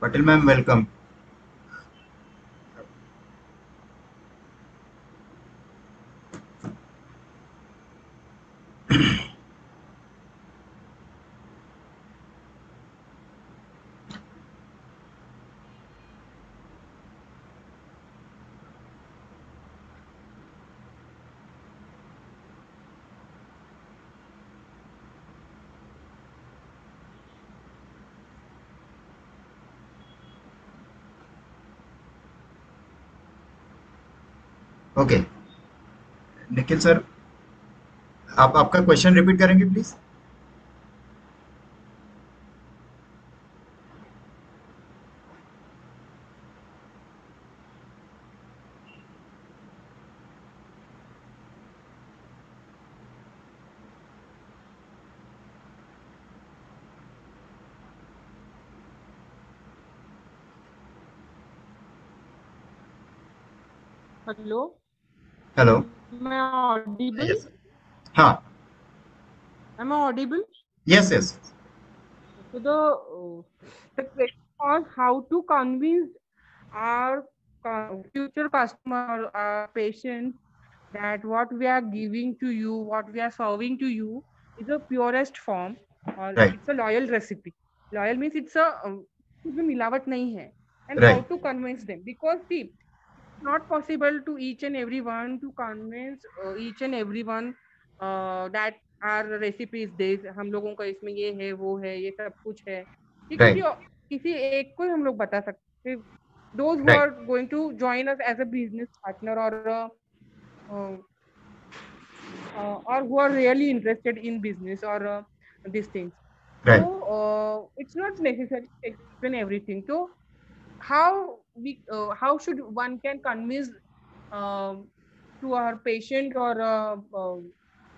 Patel ma'am, welcome. Okay, Nikhil sir, आप आपका question repeat करेंगे प्लीज? हेलो। हेलो। मैं ऑडिबल? यस। हाँ। Am I audible? Yes yes. So the question was how to convince our future customer, our patients, that what we are giving to you, what we are serving to you, is a purest form, or right. it's a loyal recipe. Loyal means it's a इसमें मिलावट नहीं है. And how right. to convince them, because see, not possible to each and everyone to convince each and everyone that our recipe is this, हम लोगों का इसमें ये है वो है ये सब कुछ है, ये राइट। किसी एक को ही हम लोग बता सकते हैं. Those who right. are going to join us as a business partner, uh, or who are really interested in business, or these things. So right. it's not necessary to explain everything. So how should one can convince um, to our patient or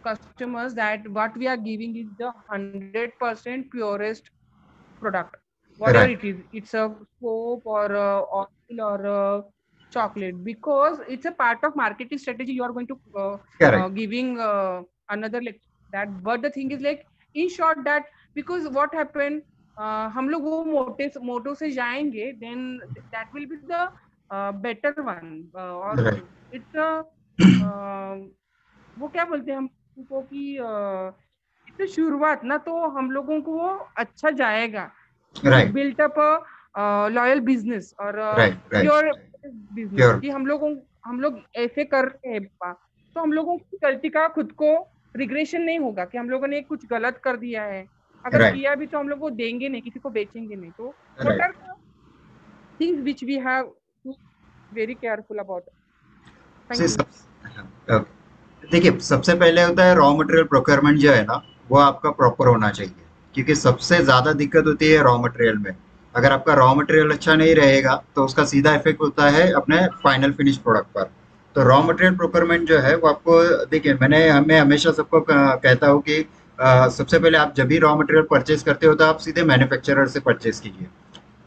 customers that what we are giving is the 100% purest product, whatever right. it is. It's a soap or oil or chocolate, because it's a part of marketing strategy. You are going to correct. giving another like that, but the thing is like, in short, that because what happened, हम लोग वो मोटो से जाएंगे, then that will be the better one. और right. it's a वो क्या बोलते हैं हम उनको कि इससे शुरुआत ना, तो हम लोगों को वो अच्छा जाएगा to right. build up a loyal business or a right. Right. pure business, pure. कि हम लोग ऐसे कर रहे हैं बाबा, तो हम लोगों की गलती का खुद को रिग्रेशन नहीं होगा कि हम लोगों ने कुछ गलत कर दिया है. अगर राइट। किया भी तो हम लोग वो देंगे नहीं, किसी को बेचेंगे नहीं. तो what right. are the things which we have to very careful about? से Thank you. सब देखिए, सबसे पहले होता है रॉ मटेरियल प्रोक्योरमेंट जो है ना, वो आपका प्रॉपर होना चाहिए। क्योंकि सबसे ज़्यादा दिक्कत होती है रॉ मटेरियल में। अगर आपका रॉ मटेरियल अच्छा नहीं रहेगा तो उसका सीधा इफेक्ट होता है अपने फाइनल फिनिश प्रोडक्ट पर। तो रॉ मटेरियल प्रोक्योरमेंट जो है वो आपको, देखिए, मैं हमेशा सबको कहता हूँ कि सबसे पहले आप जब भी रॉ मटेरियल परचेज करते हो तो आप सीधे मैन्युफैक्चरर से परचेज कीजिए।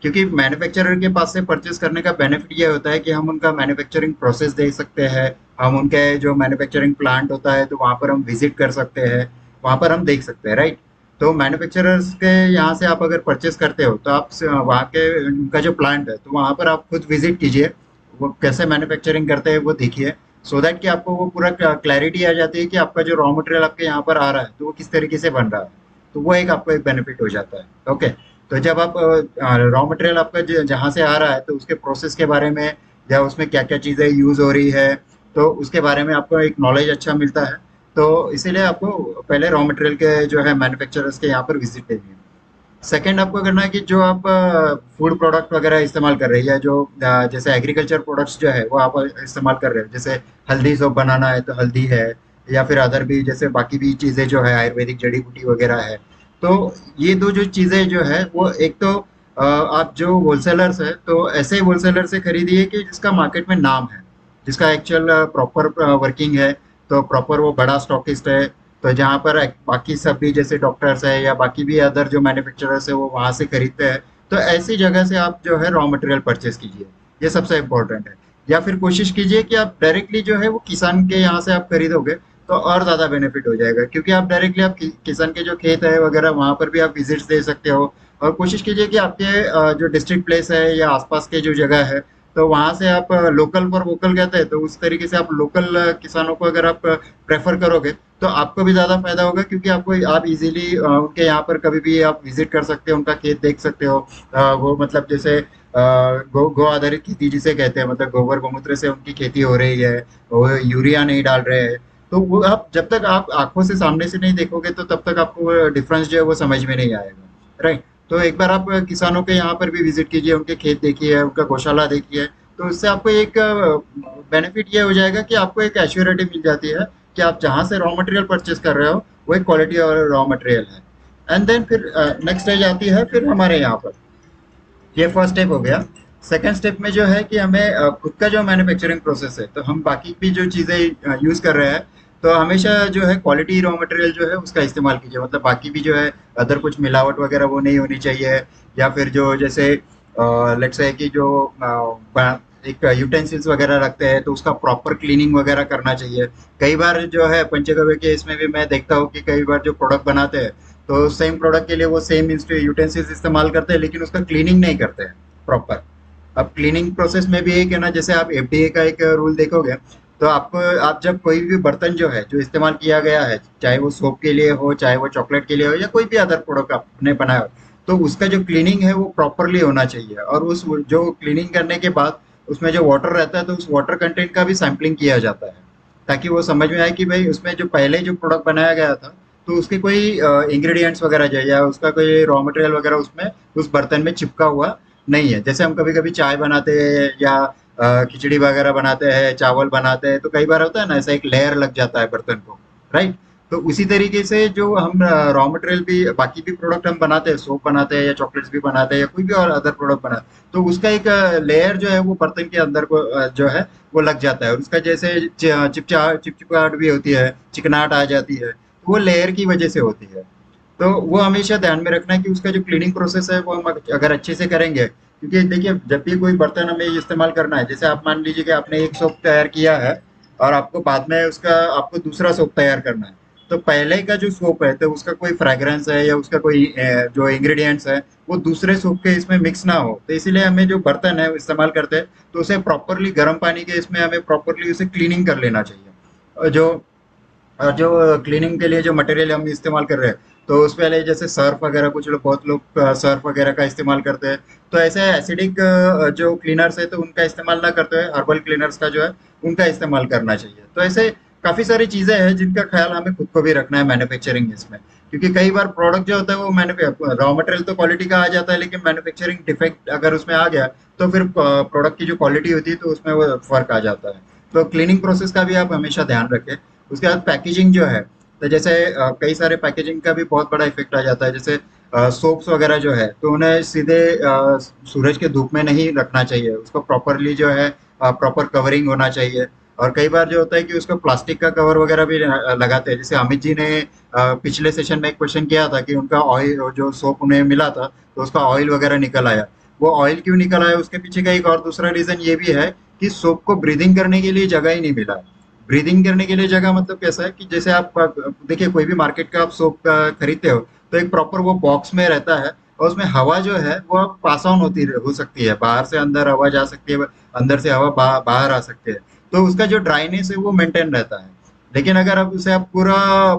क्योंकि मैन्युफैक्चरर के पास से परचेज करने का बेनिफिट ये होता है कि हम उनका मैन्युफैक्चरिंग प्रोसेस देख सकते हैं। हम उनके जो मैन्युफैक्चरिंग प्लांट होता है तो वहाँ पर हम विजिट कर सकते हैं, वहाँ पर हम देख सकते हैं, राइट। तो मैन्युफैक्चरर्स के यहाँ से आप अगर परचेज करते हो तो आप वहाँ के उनका जो प्लांट है तो वहाँ पर आप खुद विजिट कीजिए, वो कैसे मैन्युफैक्चरिंग करते हैं वो देखिए। सो दैट कि आपको वो पूरा क्लैरिटी आ जाती है कि आपका जो रॉ मटेरियल आपके यहाँ पर आ रहा है तो वो किस तरीके से बन रहा है। तो वो एक आपको एक बेनिफिट हो जाता है। ओके। तो जब आप रॉ मटेरियल आपका जहाँ से आ रहा है तो उसके प्रोसेस के बारे में या उसमें क्या क्या चीज़ें यूज़ हो रही है तो उसके बारे में आपको एक नॉलेज अच्छा मिलता है। तो इसीलिए आपको पहले रॉ मटेरियल के जो है मैन्युफैक्चरर्स के यहाँ पर विजिट देनी है। सेकंड आपको करना है कि जो आप फूड प्रोडक्ट वगैरह इस्तेमाल कर रहे हैं या जो जैसे एग्रीकल्चर प्रोडक्ट्स जो है वो आप इस्तेमाल कर रहे हो, जैसे हल्दी सोप बनाना है तो हल्दी है, या फिर अदर भी जैसे बाकी भी चीज़ें जो है आयुर्वेदिक जड़ी बूटी वगैरह है। तो ये दो जो चीज़ें जो है वो एक तो आप जो होलसेलर्स है तो ऐसे होलसेलर से खरीदिए कि जिसका मार्केट में नाम है, जिसका एक्चुअल प्रॉपर वर्किंग है, तो प्रॉपर वो बड़ा स्टॉकिस्ट है। तो जहाँ पर बाकी सब भी जैसे डॉक्टर्स है या बाकी भी अदर जो मैन्युफैक्चरर्स है वो वहाँ से खरीदते हैं। तो ऐसी जगह से आप जो है रॉ मटेरियल परचेज कीजिए, ये सबसे इम्पोर्टेंट है। या फिर कोशिश कीजिए कि आप डायरेक्टली जो है वो किसान के यहाँ से आप खरीदोगे तो और ज़्यादा बेनिफिट हो जाएगा। क्योंकि आप डायरेक्टली आप किसान के जो खेत है वगैरह वहाँ पर भी आप विजिट्स दे सकते हो और कोशिश कीजिए कि आपके जो डिस्ट्रिक्ट प्लेस है या आसपास के जो जगह है, तो वहाँ से आप लोकल फॉर वोकल कहते हैं, तो उस तरीके से आप लोकल किसानों को अगर आप प्रेफर करोगे, तो आपको भी ज़्यादा फायदा होगा, क्योंकि आपको आप इजीली उनके यहाँ पर कभी भी आप विजिट कर सकते हो, उनका खेत देख सकते हो। वो मतलब जैसे गो आधारित खेती जिसे कहते हैं, मतलब गोबर गोमूत्र से उनकी खेती हो रही है, वो यूरिया नहीं डाल रहे हैं। तो वो आप जब तक आप आंखों से सामने से नहीं देखोगे, तो तब तक आपको डिफरेंस जो है वो समझ में नहीं आएगा, राइट। तो एक बार आप किसानों के यहाँ पर भी विजिट कीजिए, उनके खेत देखिए, उनका गौशाला देखिए, तो उससे आपको एक बेनिफिट ये हो जाएगा कि आपको एक एश्योरिटी मिल जाती है कि आप जहाँ से रॉ मटेरियल परचेज कर रहे हो वो एक क्वालिटी और रॉ मटेरियल है। एंड देन फिर नेक्स्ट स्टेज आती है फिर हमारे यहाँ पर। ये फर्स्ट स्टेप हो गया। सेकंड स्टेप में जो है कि हमें खुद का जो मैन्युफैक्चरिंग प्रोसेस है, तो हम बाकी भी जो चीज़ें यूज़ कर रहे हैं, तो हमेशा जो है क्वालिटी रॉ मटेरियल जो है उसका इस्तेमाल कीजिए। मतलब बाकी भी जो है अदर कुछ मिलावट वगैरह वो नहीं होनी चाहिए। या फिर जो जैसे लेट्स से कि जो एक यूटेंसिल्स वगैरह रखते हैं, तो उसका प्रॉपर क्लीनिंग वगैरह करना चाहिए। कई बार जो है पंचगव्य के इसमें भी मैं देखता हूँ कि कई बार जो प्रोडक्ट बनाते हैं, तो सेम प्रोडक्ट के लिए वो सेम यूटेंसिल्स इस्तेमाल करते हैं, लेकिन उसका क्लीनिंग नहीं करते हैं प्रॉपर। अब क्लीनिंग प्रोसेस में भी एक है ना, जैसे आप एफडीए का एक रूल देखोगे, तो आपको आप जब कोई भी बर्तन जो है जो इस्तेमाल किया गया है, चाहे वो सोप के लिए हो, चाहे वो चॉकलेट के लिए हो, या कोई भी अदर प्रोडक्ट आपने बनाया हो, तो उसका जो क्लीनिंग है वो प्रॉपरली होना चाहिए। और उस जो क्लीनिंग करने के बाद उसमें जो वाटर रहता है, तो उस वाटर कंटेंट का भी सैंपलिंग किया जाता है, ताकि वो समझ में आए कि भाई उसमें जो पहले जो प्रोडक्ट बनाया गया था, तो उसके कोई इंग्रेडिएंट्स वगैरह जो है या उसका कोई रॉ मटेरियल वगैरह उसमें उस बर्तन में चिपका हुआ नहीं है। जैसे हम कभी कभी चाय बनाते हैं या खिचड़ी वगैरह बनाते हैं, चावल बनाते हैं, तो कई बार होता है ना, ऐसा एक लेयर लग जाता है बर्तन को, राइट। तो उसी तरीके से जो हम रॉ मटेरियल भी बाकी भी प्रोडक्ट हम बनाते हैं, सोप बनाते हैं या चॉकलेट्स भी बनाते हैं या कोई भी और अदर प्रोडक्ट बनाते हैं, तो उसका एक लेयर जो है वो बर्तन के अंदर को जो है वो लग जाता है, और उसका जैसे चिपचिपाहट भी होती है, चिकनाहट आ जाती है, तो वो लेयर की वजह से होती है। तो वो हमेशा ध्यान में रखना है कि उसका जो क्लीनिंग प्रोसेस है वो हम अगर अच्छे से करेंगे, क्योंकि देखिए जब भी कोई बर्तन हमें इस्तेमाल करना है, जैसे आप मान लीजिए कि आपने एक सोप तैयार किया है और आपको बाद में उसका आपको दूसरा सोप तैयार करना है, तो पहले का जो सोप है तो उसका कोई फ्रेग्रेंस है या उसका कोई जो इंग्रेडिएंट्स है वो दूसरे सोप के इसमें मिक्स ना हो, तो इसीलिए हमें जो बर्तन है वो इस्तेमाल करते हैं, तो उसे प्रॉपरली गर्म पानी के इसमें हमें प्रॉपरली उसे क्लीनिंग कर लेना चाहिए। और जो क्लीनिंग के लिए जो मटेरियल हम इस्तेमाल कर रहे हैं, तो उस पहले जैसे सर्फ वगैरह, कुछ लोग बहुत लोग सर्फ वगैरह का इस्तेमाल करते हैं, तो ऐसे एसिडिक जो क्लीनर्स है तो उनका इस्तेमाल ना करते हुए हर्बल क्लीनर्स का जो है उनका इस्तेमाल करना चाहिए। तो ऐसे काफ़ी सारी चीज़ें हैं जिनका ख्याल हमें खुद को भी रखना है मैन्युफैक्चरिंग इसमें, क्योंकि कई बार प्रोडक्ट जो होता है वो रॉ मटेरियल तो क्वालिटी का आ जाता है, लेकिन मैन्युफैक्चरिंग डिफेक्ट अगर उसमें आ गया, तो फिर प्रोडक्ट की जो क्वालिटी होती है तो उसमें वो फर्क आ जाता है। तो क्लीनिंग प्रोसेस का भी आप हमेशा ध्यान रखें। उसके बाद पैकेजिंग जो है, तो जैसे कई सारे पैकेजिंग का भी बहुत बड़ा इफेक्ट आ जाता है, जैसे सोप्स वगैरह जो है तो उन्हें सीधे सूरज के धूप में नहीं रखना चाहिए, उसको प्रॉपरली जो है प्रॉपर कवरिंग होना चाहिए। और कई बार जो होता है कि उसको प्लास्टिक का कवर वगैरह भी लगाते हैं। जैसे अमित जी ने पिछले सेशन में एक क्वेश्चन किया था कि उनका ऑयल जो सोप उन्हें मिला था तो उसका ऑयल वगैरह निकल आया। वो ऑयल क्यों निकल आया, उसके पीछे का एक और दूसरा रीजन ये भी है कि सोप को ब्रीदिंग करने के लिए जगह ही नहीं मिला। ब्रीदिंग करने के लिए जगह मतलब कैसा है कि जैसे आप देखिए कोई भी मार्केट का आप सोप खरीदते हो, तो एक प्रॉपर वो बॉक्स में रहता है, और उसमें हवा जो है वो आप पास ऑन हो सकती है, बाहर से अंदर हवा जा सकती है, अंदर से हवा बाहर आ सकती है, तो उसका जो ड्राइनेस है वो मेंटेन रहता है। लेकिन अगर आप उसे आप पूरा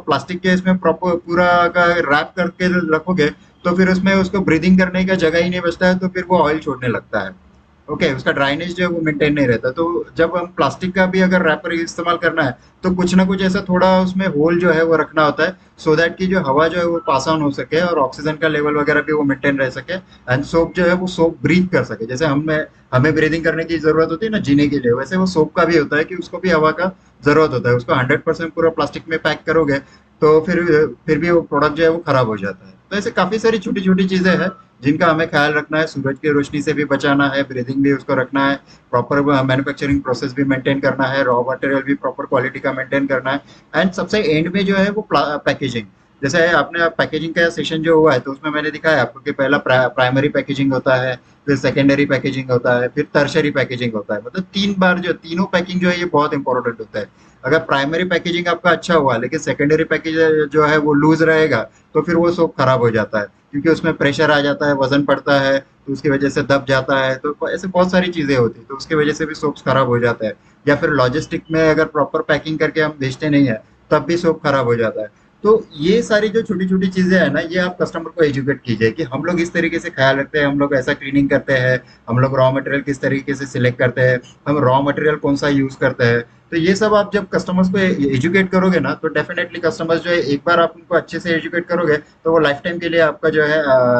प्लास्टिक के इसमें प्रॉपर पूरा का रैप करके रखोगे, तो फिर उसमें उसको ब्रीदिंग करने का जगह ही नहीं बचता है, तो फिर वो ऑयल छोड़ने लगता है। ओके, उसका ड्राइनेज जो है वो मेंटेन नहीं रहता। तो जब हम प्लास्टिक का भी अगर रैपर इस्तेमाल करना है, तो कुछ ना कुछ ऐसा थोड़ा उसमें होल जो है वो रखना होता है, सो दैट कि जो हवा जो है वो पास ऑन हो सके और ऑक्सीजन का लेवल वगैरह भी वो मेंटेन रह सके, एंड सोप जो है वो सोप ब्रीथ कर सके। जैसे हमें हमें ब्रीदिंग करने की जरूरत होती है ना जीने के लिए, वैसे वो सोप का भी होता है कि उसको भी हवा का जरूरत होता है। उसको 100% पूरा प्लास्टिक में पैक करोगे, तो फिर भी वो प्रोडक्ट जो है वो खराब हो जाता है। तो ऐसे काफी सारी छोटी छोटी चीजें हैं जिनका हमें ख्याल रखना है। सूरज की रोशनी से भी बचाना है, ब्रीदिंग भी उसको रखना है, प्रॉपर मैन्युफैक्चरिंग प्रोसेस भी मेंटेन करना है, रॉ मटेरियल भी प्रॉपर क्वालिटी का मेंटेन करना है, एंड सबसे एंड में जो है वो पैकेजिंग। जैसे आपने पैकेजिंग का सेशन जो हुआ है, तो उसमें मैंने दिखाया आपको कि पहला प्राइमरी पैकेजिंग होता है, फिर सेकेंडरी पैकेजिंग होता है, फिर टर्शरी पैकेजिंग होता है। मतलब 3 बार जो तीनों पैकिंग जो है ये बहुत इंपॉर्टेंट होता है। अगर प्राइमरी पैकेजिंग आपका अच्छा हुआ लेकिन सेकेंडरी पैकेज जो है वो लूज रहेगा, तो फिर वो सोप खराब हो जाता है, क्योंकि उसमें प्रेशर आ जाता है, वजन पड़ता है, तो उसकी वजह से दब जाता है, तो ऐसे बहुत सारी चीजें होती है, तो उसकी वजह से भी सोप्स खराब हो जाता है। या फिर लॉजिस्टिक में अगर प्रॉपर पैकिंग करके हम भेजते नहीं है, तब भी सोप खराब हो जाता है। तो ये सारी जो छोटी छोटी चीजें है ना, ये आप कस्टमर को एजुकेट कीजिए कि हम लोग इस तरीके से ख्याल रखते हैं, हम लोग ऐसा क्लीनिंग करते हैं, हम लोग रॉ मटेरियल किस तरीके से सिलेक्ट करते हैं, हम रॉ मटेरियल कौन सा यूज करते हैं। तो ये सब आप जब कस्टमर्स को एजुकेट करोगे ना, तो डेफिनेटली कस्टमर्स जो है, एक बार आप उनको अच्छे से एजुकेट करोगे तो वो लाइफ टाइम के लिए आपका जो है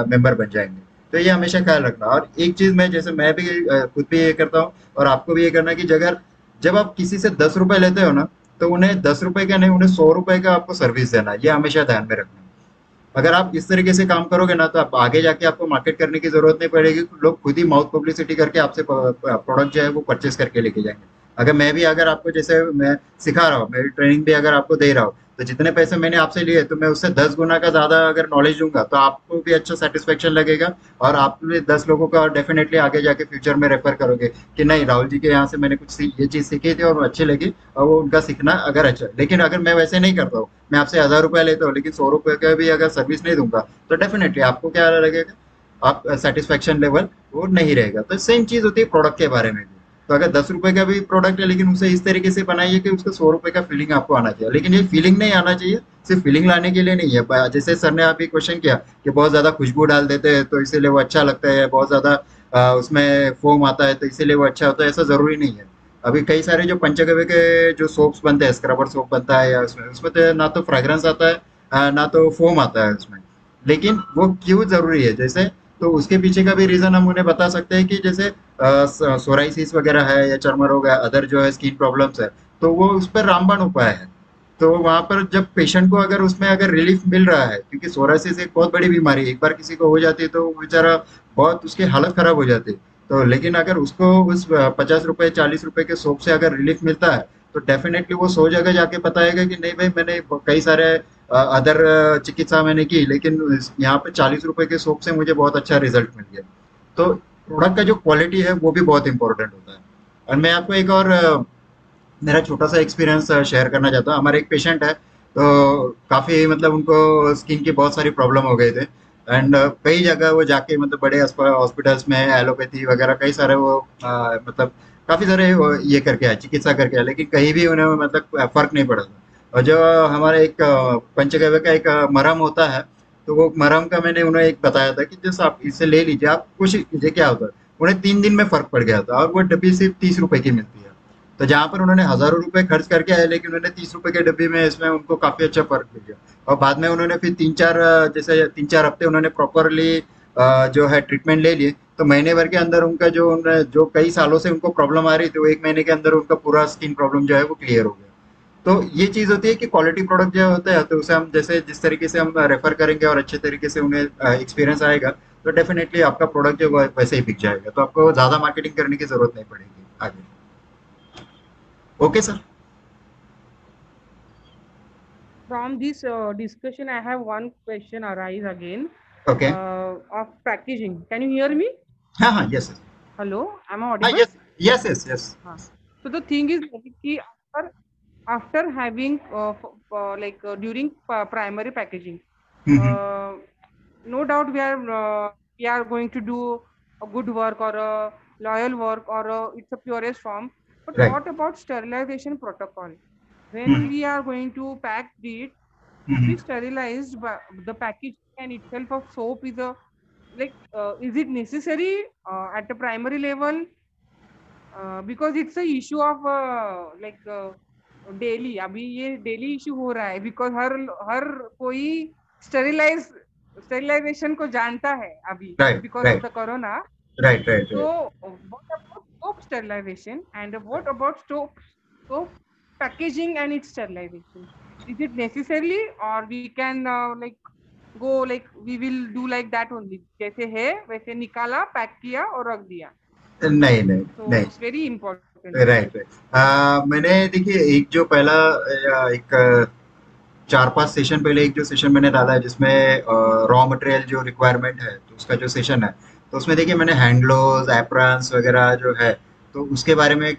मेंबर बन जाएंगे। तो ये हमेशा ख्याल रखना। और एक चीज मैं, जैसे मैं भी खुद भी ये करता हूँ, और आपको भी ये करना है कि अगर जब आप किसी से 10 रुपए लेते हो ना, तो उन्हें 10 रुपए का नहीं, उन्हें 100 रुपए का आपको सर्विस देना है, ये हमेशा ध्यान में रखना। अगर आप इस तरीके से काम करोगे ना, तो आप आगे जाके आपको मार्केट करने की जरूरत नहीं पड़ेगी, लोग खुद ही माउथ पब्लिसिटी करके आपसे प्रोडक्ट जो है वो परचेस करके लेके जाएंगे। अगर मैं भी, अगर आपको, जैसे मैं सिखा रहा हूँ, मेरी ट्रेनिंग भी अगर आपको दे रहा हूँ, तो जितने पैसे मैंने आपसे लिए, तो मैं उससे 10 गुना का ज्यादा अगर नॉलेज दूंगा, तो आपको भी अच्छा सेटिस्फेक्शन लगेगा, और आप भी 10 लोगों का डेफिनेटली आगे जाके फ्यूचर में रेफर करोगे कि नहीं, राहुल जी के यहाँ से मैंने कुछ ये चीज सीखी थी और वो अच्छी लगी, और वो उनका सीखना अगर अच्छा। लेकिन अगर मैं वैसे नहीं करता हूँ, मैं आपसे 1000 रुपया लेता हूँ लेकिन 100 रुपये का भी अगर सर्विस नहीं दूंगा, तो डेफिनेटली आपको क्या लगेगा, आप सेटिस्फेक्शन लेवल वो नहीं रहेगा। तो सेम चीज होती है प्रोडक्ट के बारे में भी। तो अगर 10 रुपए का भी प्रोडक्ट है, लेकिन उसे इस तरीके से बनाइए कि उसका 100 रुपए का फीलिंग आपको आना चाहिए। लेकिन ये फीलिंग नहीं आना चाहिए, सिर्फ फीलिंग लाने के लिए नहीं है। जैसे सर ने आप ही क्वेश्चन किया कि बहुत ज्यादा खुशबू डाल देते हैं तो इसीलिए वो अच्छा लगता है, बहुत ज्यादा उसमें फोम आता है तो इसीलिए वो अच्छा होता है, ऐसा जरूरी नहीं है। अभी कई सारे जो पंचगव्य के जो सोप्स बनते हैं, स्क्रबर सोप बनता है, या उसमें उसमें तो ना तो फ्रेग्रेंस आता है, ना तो फोम आता है उसमें। लेकिन वो क्यों जरूरी है, जैसे, तो उसके पीछे का भी रीजन हम उन्हें बता सकते हैं कि जैसे सोराइसिस वगैरह है, या चर्म रोग है, अदर जो है स्किन प्रॉब्लम्स है, तो वो उस पर रामबाण उपाय है। तो वहां पर जब पेशेंट को अगर उसमें अगर रिलीफ मिल रहा है, क्योंकि सोराइसिस एक बहुत बड़ी बीमारी है, एक बार किसी को हो जाती है तो वो बेचारा बहुत, उसकी हालत खराब हो जाती है। तो लेकिन अगर उसको उस 50 रुपए 40 रुपए के सोप से अगर रिलीफ मिलता है, तो डेफिनेटली वो 100 जगह जाके बताएगा कि नहीं भाई, मैंने कई सारे अदर चिकित्सा मैंने की, लेकिन यहाँ पे 40 रुपए के सोप से मुझे बहुत अच्छा रिजल्ट मिल गया। तो प्रोडक्ट का जो क्वालिटी है वो भी बहुत इंपॉर्टेंट होता है। और मैं आपको एक और मेरा छोटा सा एक्सपीरियंस शेयर करना चाहता हूँ। हमारे एक पेशेंट है, तो काफ़ी मतलब उनको स्किन की बहुत सारी प्रॉब्लम हो गए थे, एंड कई जगह वो जाके, मतलब बड़े हॉस्पिटल्स में एलोपैथी वगैरह कई सारे वो मतलब काफ़ी सारे वो ये करके आए, चिकित्सा करके आए, लेकिन कहीं भी उन्हें मतलब फर्क नहीं पड़ा था। और जो हमारे एक पंचगव्य का एक मरहम होता है, तो वो मरहम का मैंने उन्हें एक बताया था कि जैसे आप इसे ले लीजिए, आप कोशिश कीजिए, क्या होता है। उन्हें 3 दिन में फर्क पड़ गया था, और वो डब्बी सिर्फ 30 रुपए की मिलती है। तो जहाँ पर उन्होंने हजारों रुपए खर्च करके आए, लेकिन उन्होंने 30 रुपए के डब्बे में इसमें उनको काफी अच्छा फर्क मिल गया। और बाद में उन्होंने फिर 3-4 जैसे 3-4 हफ्ते उन्होंने प्रॉपरली जो है ट्रीटमेंट ले लिए, तो महीने भर के अंदर उनका जो कई सालों से उनको प्रॉब्लम आ रही थी, वो 1 महीने के अंदर उनका पूरा स्किन प्रॉब्लम जो है वो क्लियर हो गया। तो ये चीज होती है कि क्वालिटी प्रोडक्ट जो होता है, तो उसे हम जैसे जिस तरीके से हम रेफर करेंगे और अच्छे तरीके से उन्हें एक्सपीरियंस आएगा, तो डेफिनेटली आपका प्रोडक्ट जो है वैसे ही बिक जाएगा, तो आपको ज्यादा मार्केटिंग करने की जरूरत नहीं पड़ेगी आगे। Okay sir. From this discussion, I have one question arise again okay. of packaging. Can you hear me? हाँ हाँ, यस। Hello, am I हाँ, audible? Yes yes yes yes. हाँ. So the thing is कि after having during primary packaging, no doubt we are going to do a good work or a loyal work or it's a purest form. But right. what about sterilization protocol? When we are going to pack it, to be sterilized, but the package and itself of soap is a is it necessary at the primary level? Because it's a issue of daily अभी ये daily issue हो रहा है because हर कोई sterilise sterilisation को जानता है अभी right because of right the corona. Right right So right. what about soap sterilization and what about soap packaging and its sterilization? Is it necessarily or we can go like we will do like that only? जैसे है वैसे निकाला pack किया और रख दिया. नहीं नहीं So नहीं। it's very important. Right right. मैंने देखिए, एक जो पहला एक 4-5 सेशन पहले एक जो सेशन मैंने डाला है, जिसमें रॉ मटेरियल जो रिक्वायरमेंट है, तो उसका जो सेशन है, तो उसमें देखिए मैंने हैंड ग्लोव्स, एप्रन्स वगैरह जो है, तो उसके बारे में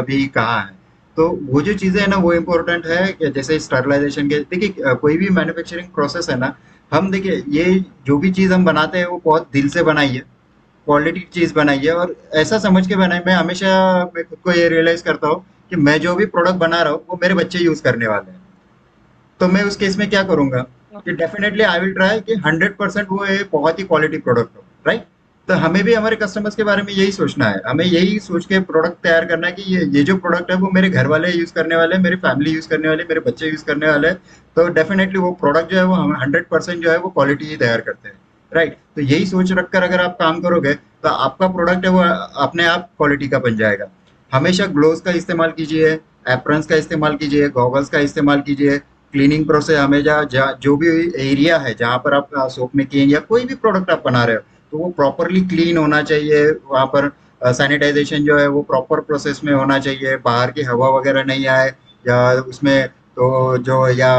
भी कहा है। तो वो जो चीज़ें है ना वो इम्पोर्टेंट है कि जैसे स्टरलाइजेशन के देखिए कोई भी मैन्युफैक्चरिंग प्रोसेस है ना, हम देखिए ये जो भी चीज़ हम बनाते हैं वो बहुत दिल से बनाई है, क्वालिटी की चीज़ बनाई है और ऐसा समझ के बनाई। मैं खुद को ये रियलाइज़ करता हूँ कि मैं जो भी प्रोडक्ट बना रहा हूँ वो मेरे बच्चे यूज़ करने वाले हैं। तो मैं उस केस में क्या करूँगा कि डेफिनेटली आई विल ट्राई कि 100% वो एक बहुत ही क्वालिटी प्रोडक्ट हो, राइट? तो हमें भी हमारे कस्टमर्स के बारे में यही सोचना है, हमें यही सोच के प्रोडक्ट तैयार करना है कि ये जो प्रोडक्ट है वो मेरे घर वाले यूज़ करने वाले हैं, मेरी फैमिली यूज़ करने वाली है, मेरे बच्चे यूज़ करने वाले हैं। तो डेफिनेटली वो प्रोडक्ट जो है वो हम 100% जो है वो क्वालिटी ही तैयार करते हैं, राइट? तो यही सोच रखकर अगर आप काम करोगे तो आपका प्रोडक्ट है वो अपने आप क्वालिटी का बन जाएगा। हमेशा ग्लोव्स का इस्तेमाल कीजिए, एप्रन्स का इस्तेमाल कीजिए, गॉगल्स का इस्तेमाल कीजिए। क्लीनिंग प्रोसेस हमेशा जो भी एरिया है जहाँ पर आप सोप मेकिंग या कोई भी प्रोडक्ट आप बना रहे हो तो वो प्रॉपरली क्लीन होना चाहिए। वहाँ पर सैनिटाइजेशन जो है वो प्रॉपर प्रोसेस में होना चाहिए, बाहर की हवा वगैरह नहीं आए या उसमें तो जो या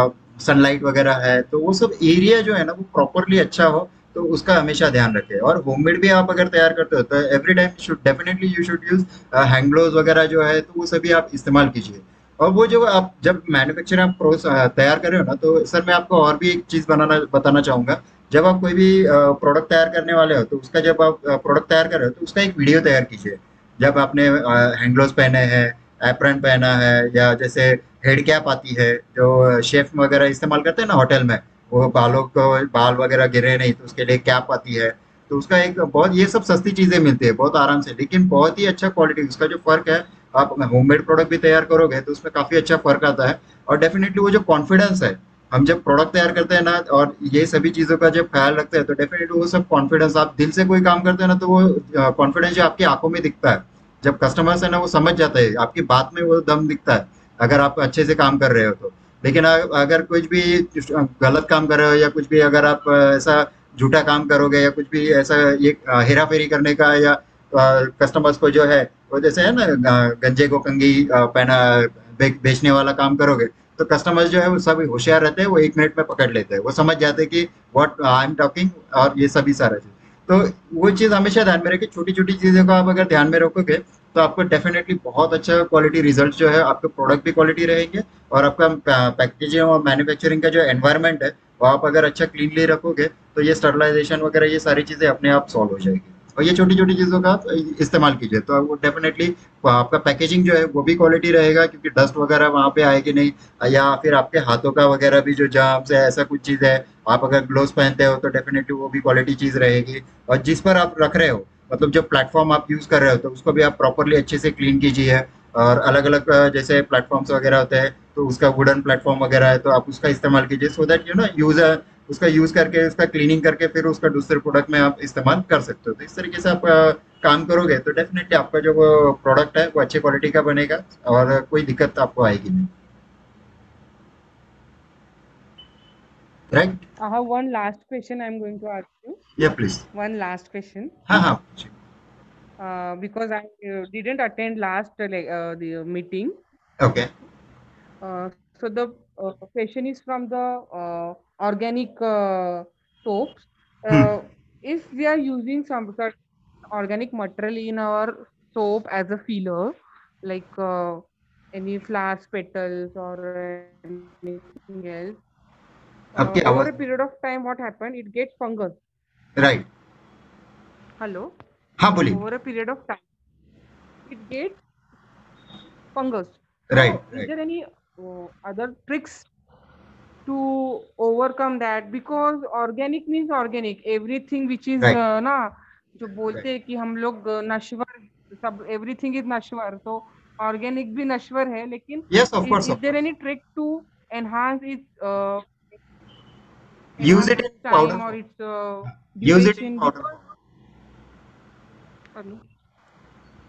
सनलाइट वगैरह है तो वो सब एरिया जो है ना वो प्रॉपरली अच्छा हो। तो उसका हमेशा ध्यान रखें। और होममेड भी आप अगर तैयार करते हो तो every time should definitely you should use hand gloves वगैरह जो है तो वो सभी आप इस्तेमाल कीजिए। और वो जो आप जब मैन्युफैक्चर आप तैयार कर रहे हो ना तो सर मैं आपको और भी एक चीज़ बनाना बताना चाहूँगा। जब आप कोई भी प्रोडक्ट तैयार करने वाले हो तो उसका जब आप प्रोडक्ट तैयार कर रहे हो तो उसका एक वीडियो तैयार कीजिए। जब आपने हैंड ग्लोव्स पहने हैं, एप्रन पहना है या जैसे हेड कैप आती है जो शेफ वगैरह इस्तेमाल करते हैं ना होटल में, वो बालों को बाल वगैरह गिरे नहीं तो उसके लिए कैप आती है। तो उसका एक बहुत ये सब सस्ती चीज़ें मिलती है बहुत आराम से, लेकिन बहुत ही अच्छा क्वालिटी उसका जो फ़र्क है। आप होममेड प्रोडक्ट भी तैयार करोगे तो उसमें काफ़ी अच्छा फ़र्क आता है। और डेफिनेटली वो जो कॉन्फिडेंस है, हम जब प्रोडक्ट तैयार करते हैं ना और ये सभी चीज़ों का जब ख्याल रखते हैं तो डेफिनेटली वो सब कॉन्फिडेंस आप दिल से कोई काम करते हैं ना तो वो कॉन्फिडेंस जो आपकी आंखों में दिखता है। जब कस्टमर्स है ना वो समझ जाते हैं, आपकी बात में वो दम दिखता है अगर आप अच्छे से काम कर रहे हो तो। लेकिन अगर कुछ भी गलत काम कर रहे हो या कुछ भी अगर आप ऐसा झूठा काम करोगे या कुछ भी ऐसा ये हेरा फेरी करने का या कस्टमर्स को जो है वो जैसे है ना गंजे को कंघी पहना बेचने वाला काम करोगे तो कस्टमर्स जो है वो सब होशियार रहते हैं, वो 1 मिनट में पकड़ लेते हैं, वो समझ जाते हैं कि व्हाट आई एम टॉकिंग और ये सभी सारा चीज। तो वो चीज़ हमेशा ध्यान में रखिए, छोटी छोटी चीज़ों को आप अगर ध्यान में रखोगे तो आपको डेफिनेटली बहुत अच्छा क्वालिटी रिजल्ट जो है आपके प्रोडक्ट भी क्वालिटी रहेंगे और आपका पैकेजिंग और मैन्युफैक्चरिंग का जो एनवायरनमेंट है वो आप अगर अच्छा क्लीनली रखोगे तो ये स्टरलाइजेशन वगैरह ये सारी चीज़ें अपने आप सॉल्व हो जाएगी। और ये छोटी छोटी चीज़ों का आप इस्तेमाल कीजिए तो वो डेफिनेटली आपका पैकेजिंग जो है वो भी क्वालिटी रहेगा क्योंकि डस्ट वगैरह वहाँ पे आएगी नहीं। या फिर आपके हाथों का वगैरह भी जो जर्म से ऐसा कुछ चीज़ है, आप अगर ग्लोव्स पहनते हो तो डेफिनेटली वो भी क्वालिटी चीज़ रहेगी। और जिस पर आप रख रहे हो मतलब जो प्लेटफॉर्म आप यूज़ कर रहे हो तो उसको भी आप प्रॉपरली अच्छे से क्लीन कीजिए। और अलग अलग जैसे प्लेटफॉर्म्स वगैरह होते हैं तो उसका वुडन प्लेटफॉर्म वगैरह है तो आप उसका इस्तेमाल कीजिए so that you know user उसका यूज करके उसका क्लीनिंग करके फिर उसका दूसरे प्रोडक्ट में आप इस्तेमाल कर सकते हो। तो इस तरीके से आप काम करोगे तो डेफिनेटली आपका जो वो प्रोडक्ट है वो अच्छी क्वालिटी का बनेगा और कोई दिक्कत आपको आएगी नहीं, right? I have one last question I'm going to ask you. या प्लीज। One last question. हाँ हाँ पूछिए। Because I didn't attend last the meeting. Okay. So the question is from the organic soaps. Hmm. If we are using some certain organic material in our soap as a filler, like any flowers petals or anything else, आपकी over आवाज। a period of time, what happened? It gets fungus. Right. Hello. हाँ बोलिए। Over a period of time, it gets fungus. Right So, is right there any other tricks to overcome that? Because organic means organic, everything which is right ना जो बोलते right. हैं कि हम लोग नश्वर सब एवरीथिंग इज नश्वर, तो ऑर्गेनिक भी नश्वर है, लेकिन yes of course is of their course. Any trick to enhance its use enhance it in its powder time or form. its use it in duration? Powder Because form.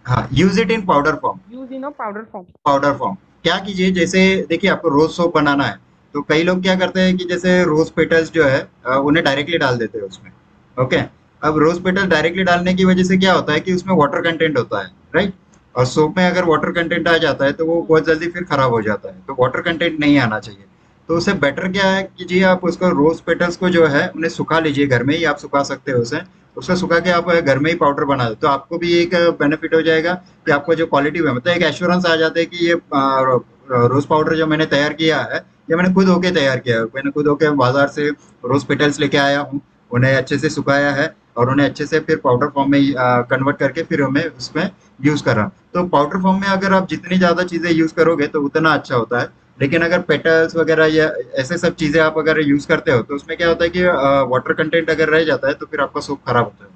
हाँ use it in powder form. use in a powder form. Powder form. क्या कीजिए जैसे देखिए आपको रोज soap बनाना है तो कई लोग क्या करते हैं कि जैसे रोज पेटल्स जो है उन्हें डायरेक्टली डाल देते हैं उसमें। ओके। अब रोज पेटल डायरेक्टली डालने की वजह से क्या होता है कि उसमें वाटर कंटेंट होता है, राइट? और सोप में अगर वाटर कंटेंट आ जाता है तो वो बहुत जल्दी फिर खराब हो जाता है, तो वाटर कंटेंट नहीं आना चाहिए। तो उससे बेटर क्या है कीजिए आप उसको रोज पेटल्स को जो है उन्हें सुखा लीजिए, घर में ही आप सुखा सकते हो उसे। उसको सुखा के आप घर में ही पाउडर बना दो, तो आपको भी एक बेनिफिट हो जाएगा कि आपको जो क्वालिटी में मतलब एक एश्योरेंस आ जाता है कि ये रोज पाउडर जो मैंने तैयार किया है, ये मैंने खुद होके तैयार किया है। मैंने खुद होके बाजार से रोज पेटल्स लेके आया हूँ, उन्हें अच्छे से सुखाया है और उन्हें अच्छे से फिर पाउडर फॉर्म में कन्वर्ट करके फिर हमें उसमें यूज कर रहा। तो पाउडर फॉर्म में अगर आप जितनी ज्यादा चीजें यूज करोगे तो उतना अच्छा होता है। लेकिन अगर पेटल्स वगैरह या ऐसे सब चीजें आप अगर यूज करते हो तो उसमें क्या होता है कि वाटर कंटेंट अगर रह जाता है तो फिर आपका सूप खराब होता है,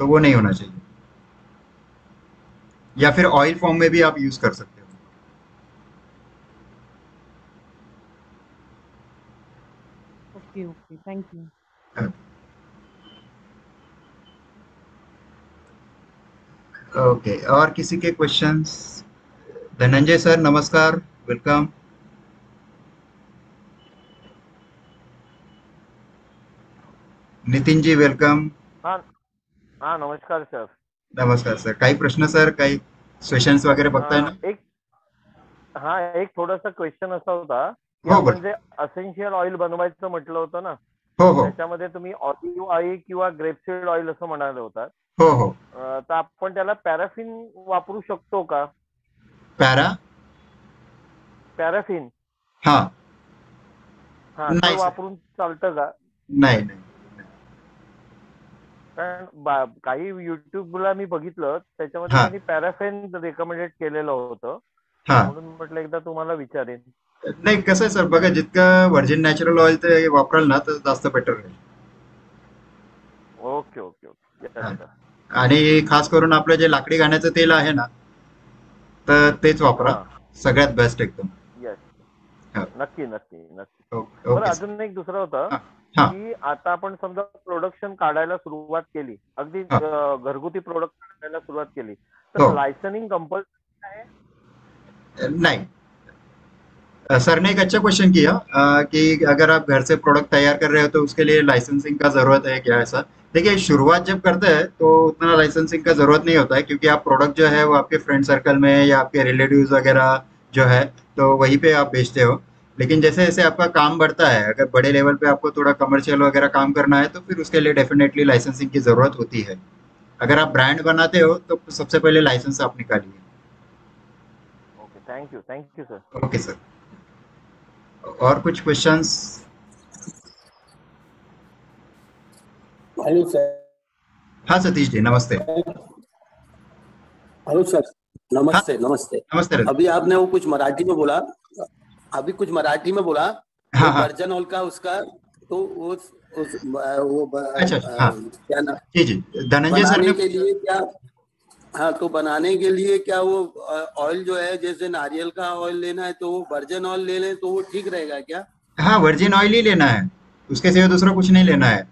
तो वो नहीं होना चाहिए। या फिर ऑयल फॉर्म में भी आप यूज कर सकते Okay, okay. Thank you. हो। ओके, और किसी के क्वेश्चंस? धनंजय सर नमस्कार, वेलकम। नितिन जी वेलकम। हा हा नमस्कार सर. नमस्कार सर, काही प्रश्न सर, काही क्वेश्चन्स वगैरे बघताय ना? एक एक थोडासा क्वेश्चन असा होता की हो आपण बरं. जे असेन्शियल ऑइल बनवायचं म्हटलं होतं ना, हो हो त्याच्यामध्ये तुम्ही ऑलिव्ह ऑइल किंवा ग्रेपसीड ऑइल असं म्हणाले होतात. हो हो. तर आपण त्याला पॅराफिन वापरू शकतो का? पॅरा पॅराफिन हा तर नाही सर, वापरून चालतं का? नाही नाही. कारण काही युट्यूबला मी बघितलं त्याच्यामध्ये हा त्यांनी पॅराफिन रेकमेंडेड केलेलं होतं, हा म्हणून म्हटलं एकदा तुम्हाला विचारेन. नाही, कसं आहे सर बघा, जितकं व्हर्जिन नॅचरल ऑइल ते वापराल ना तर जास्त बेटर राहील. Okay okay okay. येस हा. सर. आणि खास करून आपलं जे लाकडी घाण्याचं तेल आहे ना, तर तेच वापरा, हा. सगळ्यात बेस्ट एकदम. येस. हा. नक्की नक्की नक्की. ओके बरं, ओके सर. अजून एक दुसरं होतं हा हा की आता आपण समजा प्रोडक्शन काढायला सुरुवात केली, अगदी हा. घरगुती प्रोडक्ट काढायला सुरुवात केली, हो. तर लायसनिंग कंपल्सरी आहे? नहीं, सर ने एक अच्छा क्वेश्चन किया कि अगर आप घर से प्रोडक्ट तैयार कर रहे हो तो उसके लिए लाइसेंसिंग का ज़रूरत है क्या, ऐसा? देखिए, शुरुआत जब करते हैं तो उतना लाइसेंसिंग का ज़रूरत नहीं होता है, क्योंकि आप प्रोडक्ट जो है वो आपके फ्रेंड सर्कल में या आपके रिलेटिव्स वगैरह जो है, तो वहीं पे आप बेचते हो। लेकिन जैसे-जैसे आपका काम बढ़ता है, अगर बड़े लेवल पे आपको थोड़ा कमर्शियल वगैरह काम करना है, तो फिर उसके लिए डेफ़िनेटली लाइसेंसिंग की ज़रूरत होती है। अगर आप ब्रांड बनाते हो, तो सबसे पहले लाइसेंस आप निकालिए। Okay, thank you sir. Okay sir. और कुछ क्वेश्चंस? Hello sir. हाँ सतीश जी, नमस्ते। Hello sir. हाँ नमस्ते नमस्ते. नमस्ते रवि। अभी आपने वो कुछ मराठी में बोला, हाँ वो हाँ वर्जन ऑयल का उसका, तो वो अच्छा अच्छा, हाँ क्या ना जी जी, धनंजय सर बनाने ने के लिए क्या? हाँ, तो बनाने के लिए क्या वो ऑयल जो है, जैसे नारियल का ऑयल लेना है तो वो वर्जन ऑयल ले लें तो वो ठीक रहेगा क्या? हाँ, वर्जिन ऑयल ही लेना है, उसके सिवा दूसरा कुछ नहीं लेना है।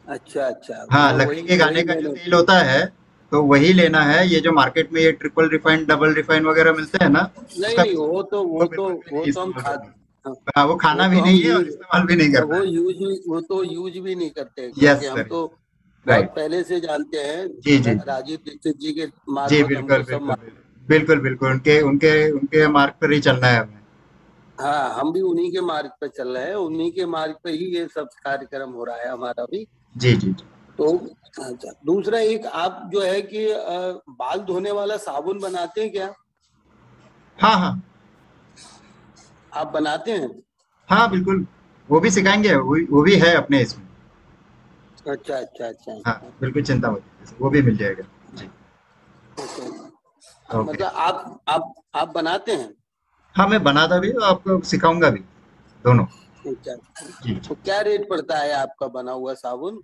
अच्छा अच्छा. हाँ, वो लकड़ी वही के गाने वही का जो मैंने. तेल होता है तो वही लेना है। ये जो मार्केट में ये ट्रिपल रिफाइंड डबल रिफाइंड वगैरह मिलते हैं ना, नहीं उसका नहीं, वो तो वो बिल्कुल भी नहीं हम इस्तेमाल खा. करना। हाँ, हाँ, वो वो खाना तो भी हम नहीं है और यूज इस्तेमाल भी नहीं करना है। वो तो यूज भी नहीं करते, यस क्योंकि हम सर, तो बहुत राइट। पहले से जानते हैं. जी जी राजीव दीक्षित जी के जी, मार्फत बिल्कुल हमको सब बिल्कुल बिल्कुल बिल्कुल बिल्कुल, उनके उनके उनके मार्ग पर ही चलना है हमें। हाँ, हम भी उन्हीं के मार्ग पे चल रहे हैं, उन्हीं के मार्ग पे ही ये सब कार्यक्रम हो रहा है हमारा भी. जी जी जी। तो अच्छा, दूसरा एक आप जो है कि बाल धोने वाला साबुन बनाते हैं क्या? हाँ हाँ आप बनाते हैं? हाँ बिल्कुल, वो भी सिखाएंगे, वो भी है अपने इसमें। अच्छा अच्छा अच्छा. हाँ बिल्कुल, चिंता मत कीजिए, वो भी मिल जाएगा। जी। ओके. ओके। मतलब आप बनाते हैं? हाँ, मैं बनाता भी हूँ, आपको सिखाऊंगा भी, दोनों। अच्छा. जी तो जी। क्या रेट पड़ता है आपका बना हुआ साबुन?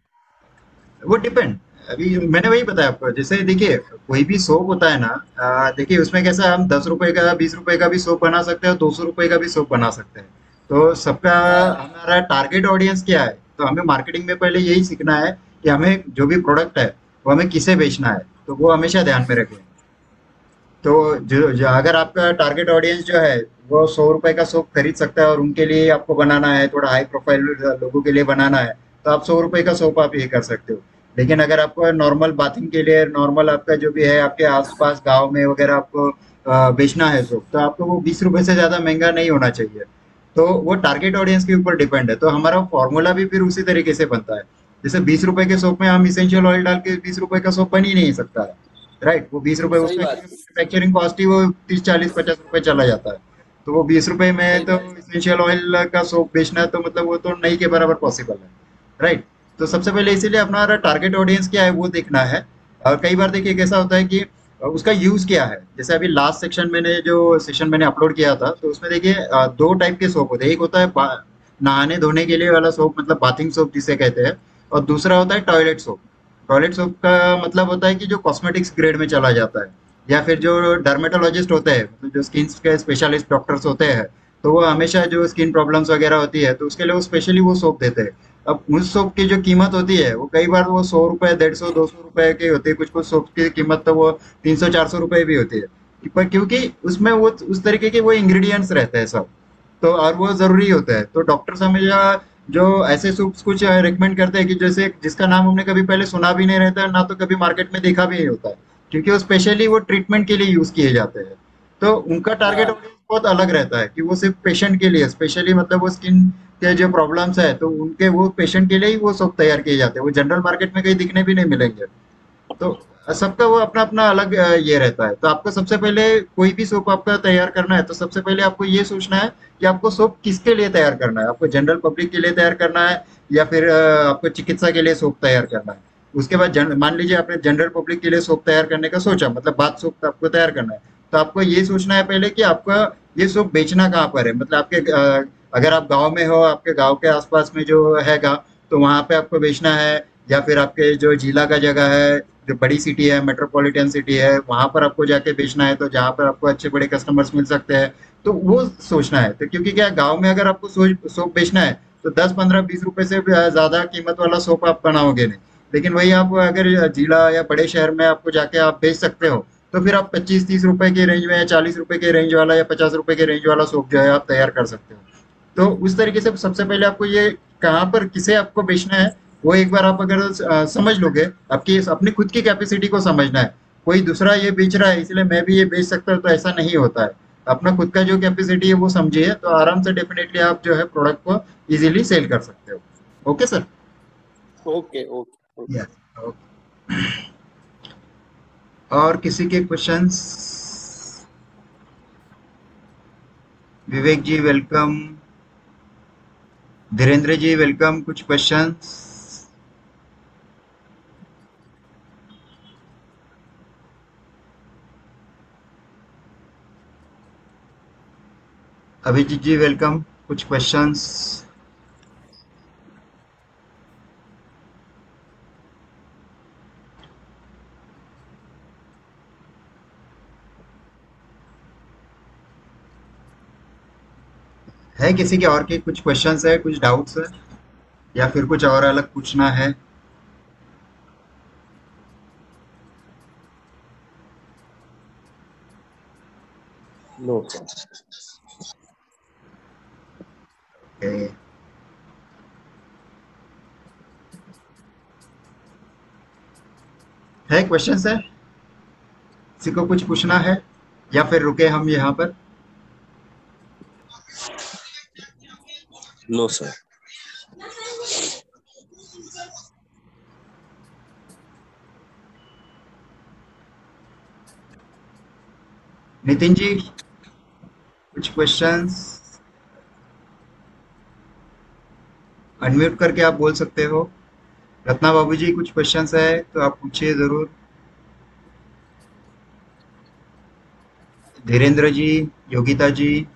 वो डिपेंड, अभी मैंने वही बताया आपको। जैसे देखिए, कोई भी सोप होता है ना, देखिए उसमें कैसा, हम 10 रुपए का 20 रुपए का भी सोप बना सकते हैं और 200 रुपए का भी सोप बना सकते हैं। तो सबका हाँ. हमारा टारगेट ऑडियंस क्या है, तो हमें मार्केटिंग में पहले यही सीखना है कि हमें जो भी प्रोडक्ट है वो हमें किसे बेचना है, तो वो हमेशा ध्यान में रखें। तो अगर आपका टारगेट ऑडियंस जो है वो 100 रुपए का सोप खरीद सकता है और उनके लिए आपको बनाना है, थोड़ा हाई प्रोफाइल लोगों के लिए बनाना है, तो आप 100 रुपए का सोप आप ये कर सकते हो। लेकिन अगर आपको नॉर्मल बाथिंग के लिए, नॉर्मल आपका जो भी है आपके आसपास गांव में वगैरह आपको बेचना है सोप, तो आपको वो 20 रुपए से ज़्यादा महंगा नहीं होना चाहिए। तो वो टारगेट ऑडियंस के ऊपर डिपेंड है, तो हमारा फॉर्मूला भी फिर उसी तरीके से बनता है। जैसे 20 रुपए के सोप में हम इसेंशियल ऑयल डाल के 20 रुपए का सोप बन ही नहीं सकता है, राइट। वो 20 रुपए सही उसमें बात है, मैन्युफैक्चरिंग कॉस्ट ही वो 30 40 50 रुपए चला जाता है। तो वो 20 रुपए में सही तो बात इसेंशियल ऑयल का सोप बेचना है, तो मतलब वो तो नहीं के बराबर पॉसिबल है, राइट। तो सबसे पहले इसीलिए अपना टारगेट ऑडियंस क्या है वो देखना है। और कई बार देखिए कैसा होता है कि उसका यूज क्या है। जैसे अभी लास्ट सेक्शन मैंने जो सेशन मैंने अपलोड किया था, तो उसमें देखिए दो टाइप के सोप होते हैं। एक होता है नहाने धोने के लिए वाला सोप, मतलब बाथिंग सोप जिसे कहते हैं, और दूसरा होता है टॉयलेट सोप। टॉयलेट सोप का मतलब होता है कि जो कॉस्मेटिक्स ग्रेड में चला जाता है, या फिर जो डर्मेटोलॉजिस्ट होते हैं, मतलब जो स्किन के स्पेशलिस्ट डॉक्टर्स होते हैं, तो वो हमेशा जो स्किन प्रॉब्लम्स वगैरह होती है तो उसके लिए वो स्पेशली वो सोप देते हैं। अब उस सोप की जो कीमत होती है वो कई बार वो 100 रुपए 150 200 रुपए की होती है, कुछ कुछ सोप की कीमत तो वो 300 400 रुपए भी होती है। पर क्योंकि उसमें वो उस तरीके के वो इंग्रेडिएंट्स रहते हैं सब, तो और वो जरूरी होता है। तो डॉक्टर्स हमेशा जो ऐसे सूप्स कुछ रिकमेंड करते हैं कि जैसे जिसका नाम हमने कभी पहले सुना भी नहीं रहता है, ना तो कभी मार्केट में देखा भी नहीं होता है, क्योंकि वो स्पेशली वो ट्रीटमेंट के लिए यूज किए जाते हैं। तो उनका टारगेट हाँ ऑडियंस बहुत अलग रहता है कि वो सिर्फ पेशेंट के लिए स्पेशली, मतलब वो स्किन के जो प्रॉब्लम्स है तो उनके वो पेशेंट के लिए ही वो सब तैयार किए जाते हैं। वो जनरल मार्केट में कहीं दिखने भी नहीं मिलेंगे। तो सबका वो अपना अपना अलग ये रहता है। तो आपको सबसे पहले कोई भी सोप आपका तैयार करना है तो सबसे पहले आपको ये सोचना है कि आपको सोप किसके लिए तैयार करना है। आपको जनरल पब्लिक के लिए तैयार करना है, या फिर आपको चिकित्सा के लिए सोप तैयार करना है। उसके बाद मान लीजिए आपने जनरल पब्लिक के लिए सोप तैयार करने का सोचा, मतलब बाथ सोप आपको तैयार करना है, तो आपको ये सोचना है पहले कि आपका ये सोप बेचना कहाँ पर है। मतलब आपके अगर आप गाँव में हो, आपके गाँव के आसपास में जो हैगा, तो वहाँ पे आपको बेचना है, या फिर आपके जो जिला का जगह है, जो बड़ी सिटी है, मेट्रोपॉलिटन सिटी है, वहां पर आपको जाके बेचना है, तो जहाँ पर आपको अच्छे बड़े कस्टमर्स मिल सकते हैं, तो वो सोचना है। तो क्योंकि क्या गांव में अगर आपको सोप बेचना है तो 10 15 20 रुपए से ज्यादा कीमत वाला सोप आप बनाओगे नहीं। लेकिन वही आप अगर जिला या बड़े शहर में आपको जाके आप बेच सकते हो, तो फिर आप 25 30 रुपए के रेंज में या 40 रुपए के रेंज वाला या 50 रुपए के रेंज वाला सोप जो है आप तैयार कर सकते हो। तो उस तरीके से सबसे पहले आपको ये कहाँ पर किसे आपको बेचना है वो एक बार आप अगर समझ लोगे, आपकी अपनी खुद की कैपेसिटी को समझना है। कोई दूसरा ये बेच रहा है इसलिए मैं भी ये बेच सकता हूँ, तो ऐसा नहीं होता है। अपना खुद का जो कैपेसिटी है वो समझिए, तो आराम से डेफिनेटली आप जो है प्रोडक्ट को इजीली सेल कर सकते हो। Okay sir. Okay okay okay. Yes. और किसी के क्वेश्चंस? विवेक जी वेलकम, धीरेन्द्र जी वेलकम। कुछ क्वेश्चंस? अभिजीत जी वेलकम। कुछ क्वेश्चंस? है किसी के और के कुछ क्वेश्चंस है, कुछ डाउट्स है, या फिर कुछ और अलग पूछना है? No sir. Okay. है क्वेश्चंस है? किसी को कुछ पूछना है, या फिर रुके हम यहाँ पर? No sir. नितिन जी कुछ क्वेश्चंस? अनम्यूट करके आप बोल सकते हो। रत्ना बाबू जी कुछ क्वेश्चंस है तो आप पूछिए जरूर। धीरेन्द्र जी, योगिता जी।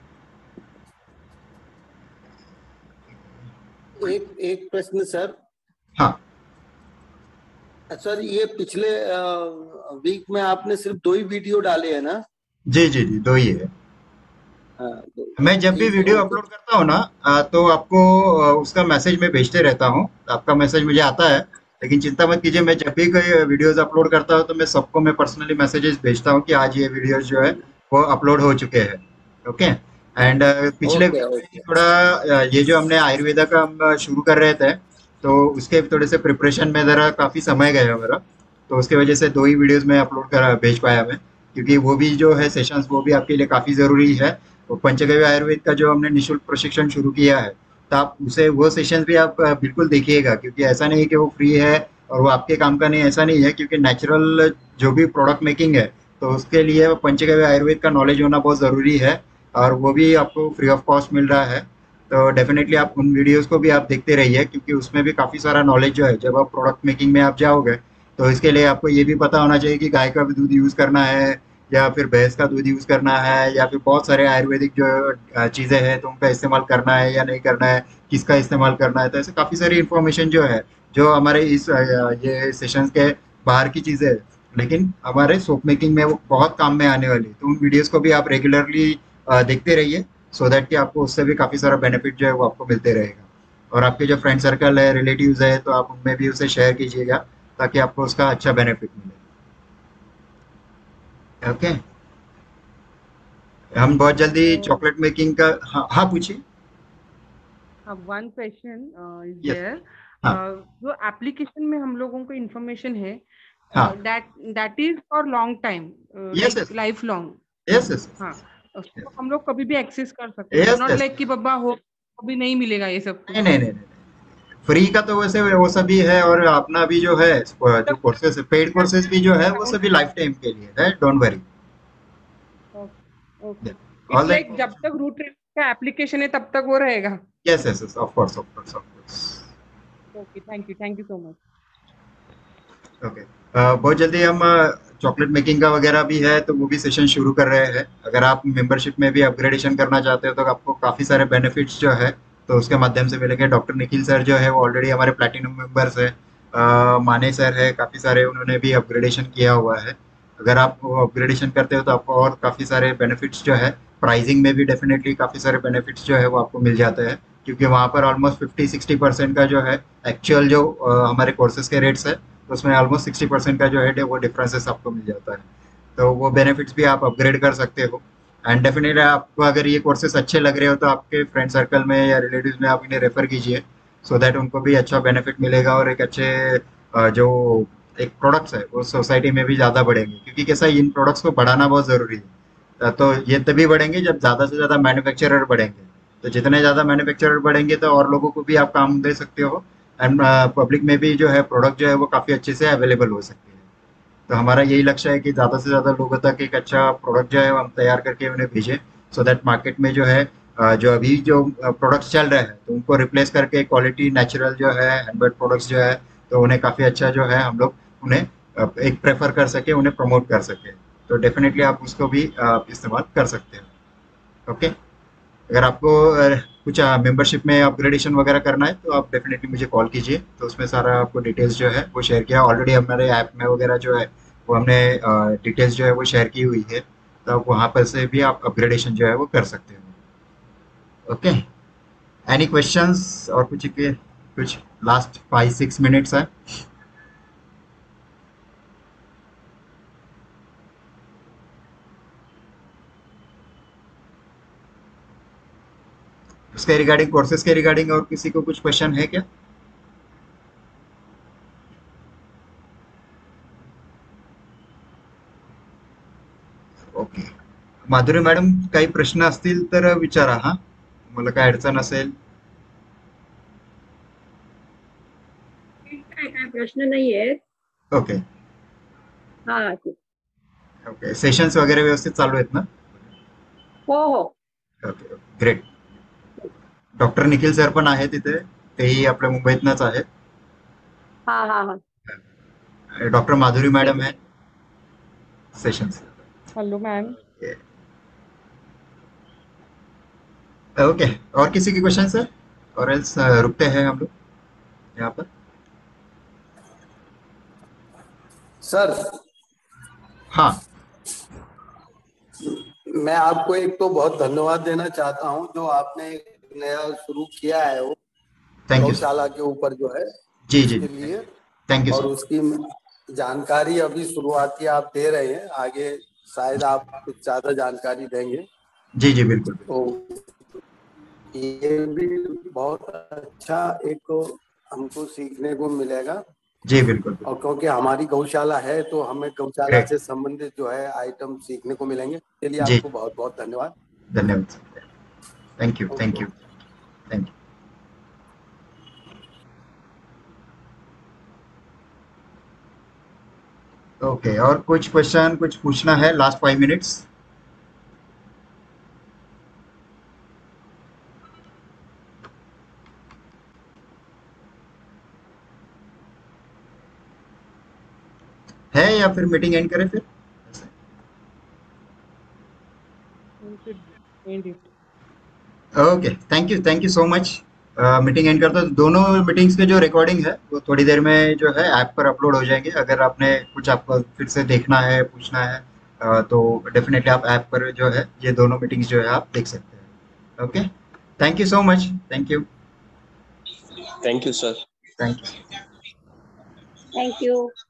एक एक प्रश्न सर। हाँ सर ये पिछले वीक में आपने सिर्फ 2 ही वीडियो डाले हैं ना? जी जी जी, 2 ही है। हाँ मैं जब भी ठीक है, वीडियो ओके। अपलोड करता हूँ ना, तो आपको उसका मैसेज मैं भेजते रहता हूँ। आपका मैसेज मुझे आता है, लेकिन चिंता मत कीजिए, मैं जब भी कोई वीडियोस अपलोड करता हूँ तो मैं सबको मैं पर्सनली मैसेजेस भेजता हूँ कि आज ये वीडियोस जो है वो अपलोड हो चुके हैं। ओके। एंड पिछले ओके वीक में ओके। थोड़ा ये जो हमने आयुर्वेदा का हम शुरू कर रहे थे, तो उसके थोड़े से प्रिपरेशन में ज़रा काफ़ी समय गया मेरा, तो उसके वजह से 2 ही वीडियोस में अपलोड कर भेज पाया मैं। क्योंकि वो भी जो है सेशंस वो भी आपके लिए काफ़ी ज़रूरी है। वो पंचगव्य आयुर्वेद का जो हमने निःशुल्क प्रशिक्षण शुरू किया है, तो आप उसे वो सेशंस भी आप बिल्कुल देखिएगा, क्योंकि ऐसा नहीं है कि वो फ्री है और वो आपके काम का नहीं, ऐसा नहीं है, क्योंकि नेचुरल जो भी प्रोडक्ट मेकिंग है तो उसके लिए पंचगव्य आयुर्वेद का नॉलेज होना बहुत ज़रूरी है, और वो भी आपको फ्री ऑफ कॉस्ट मिल रहा है। तो डेफिनेटली आप उन वीडियोस को भी आप देखते रहिए, क्योंकि उसमें भी काफ़ी सारा नॉलेज जो है, जब आप प्रोडक्ट मेकिंग में आप जाओगे तो इसके लिए आपको ये भी पता होना चाहिए कि गाय का भी दूध यूज़ करना है या फिर भैंस का दूध यूज़ करना है, या फिर बहुत सारे आयुर्वेदिक जो चीज़ें हैं तो उनका इस्तेमाल करना है या नहीं करना है, किसका इस्तेमाल करना है। तो ऐसे काफ़ी सारी इन्फॉर्मेशन जो है, जो हमारे इस ये सेशंस के बाहर की चीज़ें है, लेकिन हमारे सोप मेकिंग में वो बहुत काम में आने वाली है। तो उन वीडियोस को भी आप रेगुलरली देखते रहिए, सो दैट कि आपको उससे भी काफ़ी सारा बेनिफिट जो है वो आपको मिलते रहेगा। और आपके जो फ्रेंड सर्कल है, रिलेटिव्स है, तो आप उनमें भी उसे शेयर कीजिएगा ताकि आपको उसका अच्छा बेनिफिट मिले। ओके, हम बहुत जल्दी So, चॉकलेट मेकिंग का, हाँ हाँ पूछिए। one question is yes. there. हाँ जो एप्लीकेशन में हम लोगों को इंफॉर्मेशन है, हाँ। That is for long time, yes like yes life long. Yes yes हाँ, उसको हम लोग कभी भी एक्सेस कर सकते हैं, यस नॉट यस। लाइक कि बाबा हो कभी नहीं मिलेगा ये सब नहीं कुछ। नहीं नहीं नहीं, फ्री का तो वैसे वो सभी है, और अपना भी जो है, जो कोर्सेज पेड कोर्सेज भी जो है वो सभी लाइफ टाइम के लिए है, don't worry. Okay, all it's that. Like जब तक रूट का एप्लीकेशन है तब तक वो रहेगा। Yes yes yes, of course of course of course. Okay, thank you so much. Okay, बहुत जल्दी हम चॉकलेट मेकिंग का वगैरह भी है तो वो भी सेशन शुरू कर रहे हैं। अगर आप मेंबरशिप में भी अपग्रेडेशन करना चाहते हो तो आपको काफ़ी सारे बेनिफिट्स जो है तो उसके माध्यम से मिलेंगे। डॉक्टर निखिल सर जो है वो ऑलरेडी हमारे प्लैटिनम मेंबर्स है। माने सर है, काफ़ी सारे उन्होंने भी अपग्रेडेशन किया हुआ है। अगर आप अपग्रेडेशन करते हो तो आपको और काफ़ी सारे बेनिफिट्स जो है, प्राइसिंग में भी डेफिनेटली काफ़ी सारे बेनिफिट्स जो है वो आपको मिल जाते हैं, क्योंकि वहाँ पर ऑलमोस्ट 50-60% का जो है एक्चुअल जो हमारे कोर्सेज के रेट्स है, तो उसमें ऑलमोस्ट 60% का जो है वो डिफरेंसेस आपको मिल जाता है। तो वो बेनिफिट्स भी आप अपग्रेड कर सकते हो। एंड डेफिनेटली आपको अगर ये कोर्सेज अच्छे लग रहे हो तो आपके फ्रेंड सर्कल में या रिलेटिव्स में आप इन्हें रेफर कीजिए, सो दैट उनको भी अच्छा बेनिफिट मिलेगा, और एक अच्छे जो एक प्रोडक्ट्स है वो सोसाइटी में भी ज़्यादा बढ़ेंगे, क्योंकि कैसा है, इन प्रोडक्ट्स को बढ़ाना बहुत ज़रूरी है। तो ये तभी बढ़ेंगे जब ज़्यादा से ज़्यादा मैन्युफैक्चरर बढ़ेंगे। तो जितने ज़्यादा मैन्युफैक्चरर बढ़ेंगे तो और लोगों को भी आप काम दे सकते हो, एंड पब्लिक में भी जो है प्रोडक्ट जो है वो काफ़ी अच्छे से अवेलेबल हो सकती है। तो हमारा यही लक्ष्य है कि ज़्यादा से ज़्यादा लोगों तक एक अच्छा प्रोडक्ट जो है वो हम तैयार करके उन्हें भेजें, सो दैट मार्केट में जो है जो अभी जो प्रोडक्ट्स चल रहे हैं तो उनको रिप्लेस करके क्वालिटी नेचुरल जो है हैंडमेड प्रोडक्ट्स जो है, तो उन्हें काफ़ी अच्छा जो है हम लोग उन्हें एक प्रेफर कर सके, उन्हें प्रमोट कर सके। तो डेफिनेटली आप उसको भी इस्तेमाल कर सकते हैं। ओके, अगर आपको कुछ मेंबरशिप में अपग्रेडेशन वगैरह करना है तो आप डेफिनेटली मुझे कॉल कीजिए, तो उसमें सारा आपको डिटेल्स जो है वो शेयर किया ऑलरेडी हमारे ऐप में वगैरह जो है वो हमने डिटेल्स जो है वो शेयर की हुई है, तो आप वहाँ पर से भी आप अपग्रेडेशन जो है वो कर सकते हो। ओके, एनी क्वेश्चंस और कुछ लास्ट 5-6 मिनट्स है। उसके रिगार्डिंग, कोर्सेज के रिगार्डिंग और किसी को कुछ क्वेश्चन है क्या? ओके, माधुरी मॅडम काही प्रश्न असतील तर विचारा, हा मला काय अडचण असेल. काय प्रश्न नाहीये. ओके हा, ओके, सेशन्स वगैरे व्यवस्थित चालू आहेत ना? हो हो. Okay great. Doctor Nikhil sir पण आहेत तिथे, तेही आपल्या मुंबईतनंच आहेत. हा हा हा. डॉक्टर माधुरी ठीक मॅडम आहे. है सेशंस. Hello ma'am. ओके, और किसी की क्वेश्चन है? और एल्स रुकते हैं हम लोग यहाँ पर। सर हाँ मैं आपको एक तो बहुत धन्यवाद देना चाहता हूँ, जो आपने एक नया शुरू किया है वो थैंक यू सर। गौशाला के ऊपर जो है जी जी उसके लिए, थैंक यू और सर। उसकी जानकारी अभी शुरुआती आप दे रहे हैं, आगे शायद आप कुछ ज्यादा जानकारी देंगे, जी जी बिल्कुल बिल्कुल। तो ये भी बहुत अच्छा एक हमको सीखने को मिलेगा। जी बिल्कुल और बिल्कुल। क्योंकि हमारी गौशाला है तो हमें गौशाला ग्रेट, से संबंधित जो है आइटम सीखने को मिलेंगे। चलिए जी आपको बहुत बहुत धन्यवाद। धन्यवाद sir. Thank you thank okay. You thank you. Okay, और कुछ क्वेश्चन कुछ पूछना है? Last 5 minutes. है या फिर मीटिंग एंड करें फिर? We should end it. Okay, thank you so much. Meeting and करता हूँ। दोनों मीटिंग्स के जो रिकॉर्डिंग है वो थोड़ी देर में जो है ऐप पर अपलोड हो जाएंगे। अगर आपने कुछ आपको फिर से देखना है, पूछना है, तो डेफिनेटली आप ऐप पर जो है ये दोनों मीटिंग्स जो है आप देख सकते हैं। Okay, thank you so much. Thank you. Thank you, sir. Thank you. Thank you.